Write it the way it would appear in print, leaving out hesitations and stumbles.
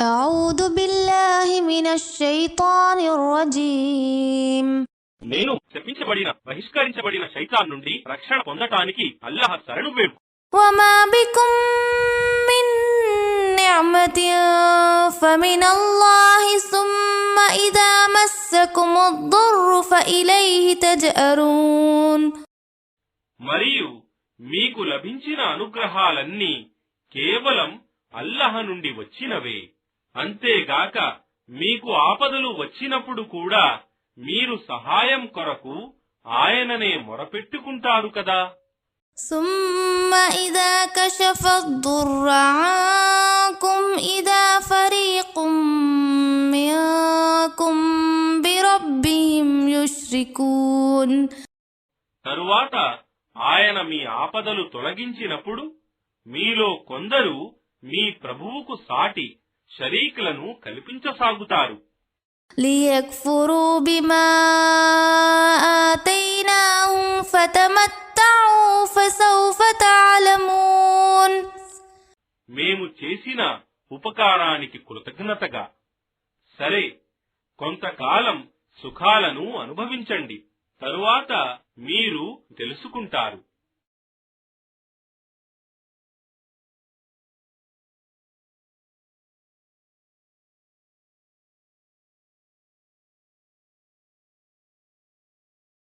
أعوذ بالله من الشيطان الرجيم నేను శపించబడిన బహిష్కరించబడిన శైతాన్ నుండి రక్షణ పొందటానికి అల్లాహ్ శరణు వేడు. وما بكم من نعمة فمن الله ثم إذا مسكم الضر فإليه تجأرون మరియు మీకు లభించిన అనుగ్రహాలన్నీ కేవలం అల్లాహ్ నుండి వచ్చినవే. అంతేగాక మీకు ఆపదలు వచ్చినప్పుడు కూడా మీరు సహాయం కొరకు ఆయననే మొరపెట్టుకుంటారు కదా. ثم إذا كشف الضر عنكم إذا فريق منكم بربهم يشركون తరువాత ఆయన మీ ఆపదలు తొలగించినప్పుడు మీలో కొందరు మీ ప్రభువుకు సాటి షరీకులను కల్పించసాగుతారు. ليكفروا بما آتيناهم فتمتعوا فسوف تعلمون మేము చేసిన ఉపకారానికి కృతజ్ఞతగా సరే కొంతకాలం సుఖాలను అనుభవించండి, తరువాత మీరు తెలుసుకుంటారు.